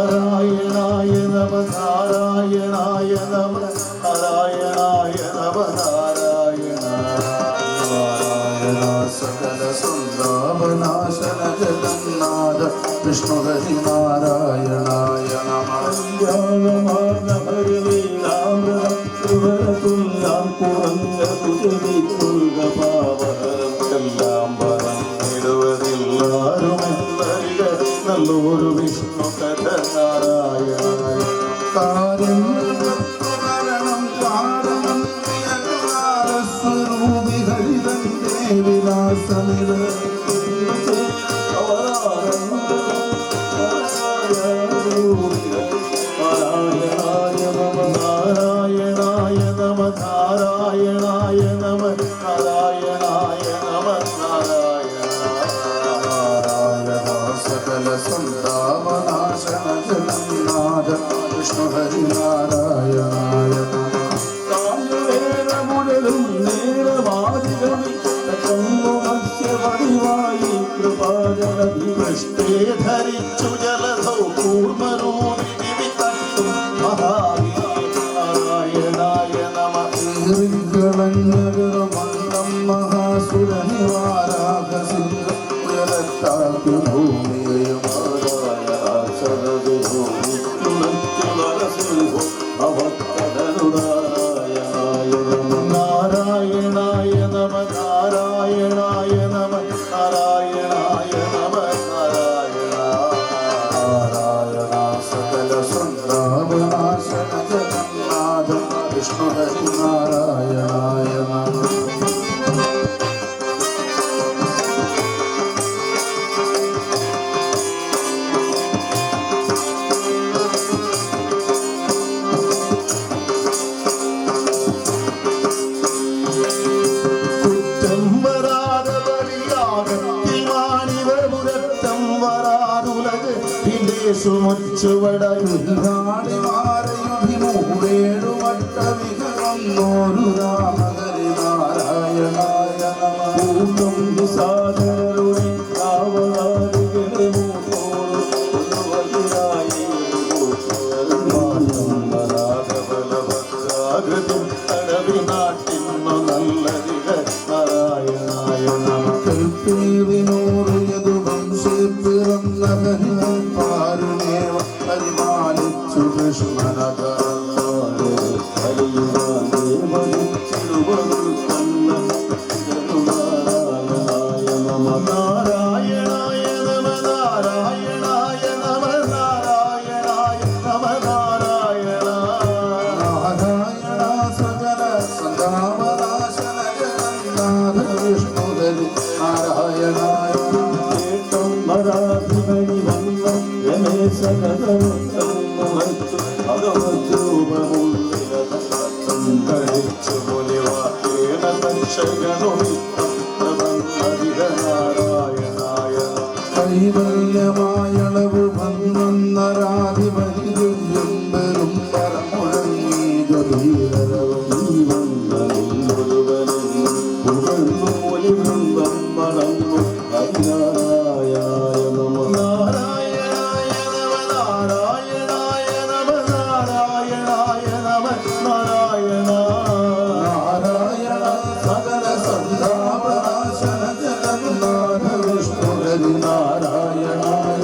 നാരായണായ നമ നാരായണായ നമ നാരായണായ നമ നാരായണ നാരായണ സകല സന്താപനാശന ജഗന്നാഥ വിഷ്ണു ഹരി നാരായണായ നമ ൃവരതുല്ലാം കുറഞ്ഞ തുജവിക്കുള്ള പാവഹരമെല്ലാം പറഞ്ഞിടുവതില്ലാരുമെന്നറിയ നല്ലൊരു വിഷ്ണു കഥ നാരായണായ കാരണം കാരണം സ്വരൂപി ഹരിതന്റെ വിലാസമിത നാരായണായ നമ നാരായണായ നമ നാരായണായ നമ നാരായണായ നമ നാരായണ സകല സന്താപനാശന ജഗന്നാഥ വിഷ്ണു ഹരി നാരായണായ മുഴലും നേരവാദികളി മത്സ്യവടിവായി കൃപാജലധി വൃഷ്ടേ ധരിച്ചു ജലധൗ കൂർമ്മരൂപി വിതട്ടും മഹാനാരായണായ നമ മണ്ഡം മഹാസുരനിവാരാഹസിംഹത്താക്കി ഭൂമിയും നാരായണായ നമ നാരായണായ നമ നാരായണായ നമ നാരായണ നാരായണ സകല സന്താപനാശന ജഗന്നാഥ വിഷ്ണു ഹരി നാരായണായ നമ സുമുച്ചുവടൂടേടുമട്ടമികന്നോരു രാമഹരി നാരായണായ നമ സാധരുടെ കാവലാദികളെ മൂത്തോടും അടവിനാട്ടിന്നു നല്ലതിക നാരായണായ നമ കൽപ്പീവിനോറിയതു വംശേ പിറന്നവൻ പരിപാലിച്ചു കൃഷ്ണനത നാരായണായ നമ നാരായണായ നമ നാരായണായ നമ നാരായണായ നമ നാരായണ നാരായണ സകല സന്താപനാശന ജഗന്നാഥ വിഷ്ണു ഹരി നാരായണായ മരാധിപതി വന്നം രമേശകഥമത്തു ഭഗവദ്രൂപമുള്ളിച്ചു മുനിവാക്കേന നാരായണായ കൈവല്യമായളവ് വന്നരാധിപതിയും പെരും പരം മുഴങ്ങി ഗഭീരവും പുകഴ്ന്നു മൊഴി വൃന്ദം മണങ്ങു ഹരിനാരായ നമ നാരായണായ നമ നാരായണായ നമ നാരായണായ നമ നാരായണ നാരായണ സകല സന്താപനാശന ജഗന്നാഥ വിഷ്ണു ഹരി നാരായണായ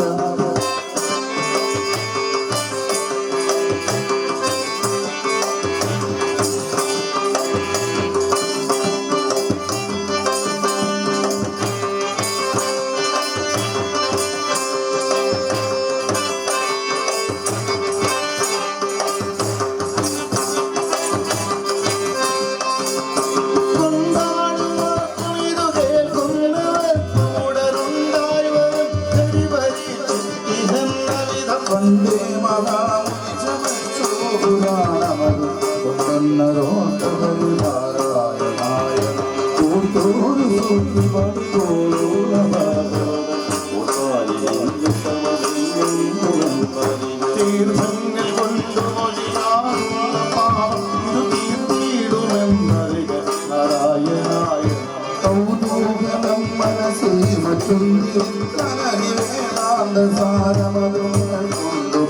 വന്ദേ മഹാമുനിചമച്ചോപുരാണമത് കൊണ്ടന്നരോത്തപരിനാരായണായ കൂട്ടോരു സൂക്തി തീർത്ഥങ്ങൾ കൊണ്ടു മൊഴിയാറുള്ള പാവം ഇത് തീർത്തിയിടുമെന്നറിക നാരായണായ കൗതൂഹലം മനസ്സിൽ മറ്റും കനഹി വേദാന്ത സാരമതുങ്ങൾ കൊണ്ടു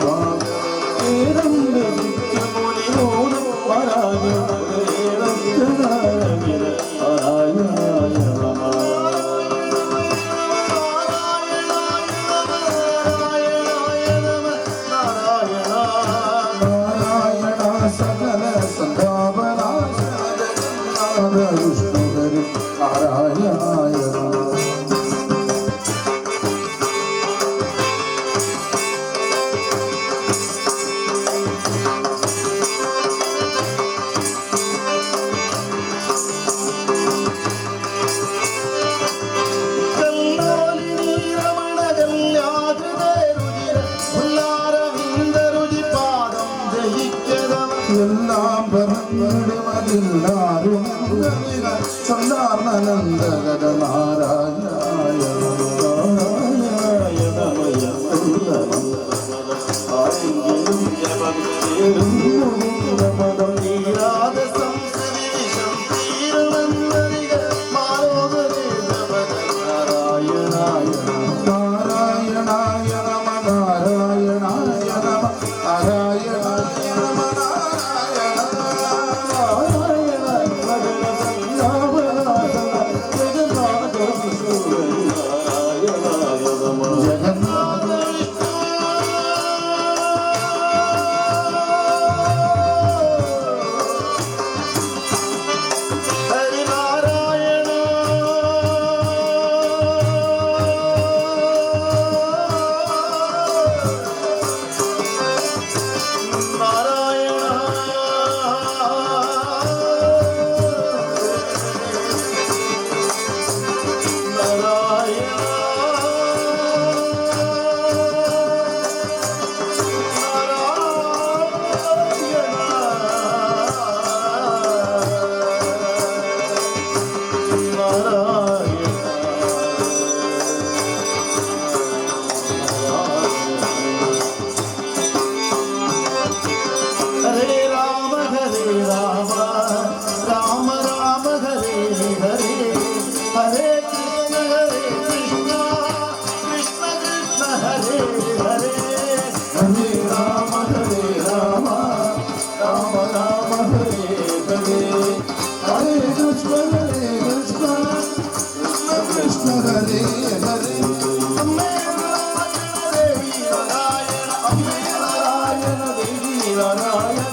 എല്ലാം പറഞ്ഞിടുമതില്ലാരും സന്ധാർണനന്ദഗത നാരായണായ പദം തീരാതെ സംസരിഷം തീരമെന്നറിക മാലോകരേ നാരായണായ നാരായണായ നമ നാരായണായ നമ നാരായണായ നമ Narayana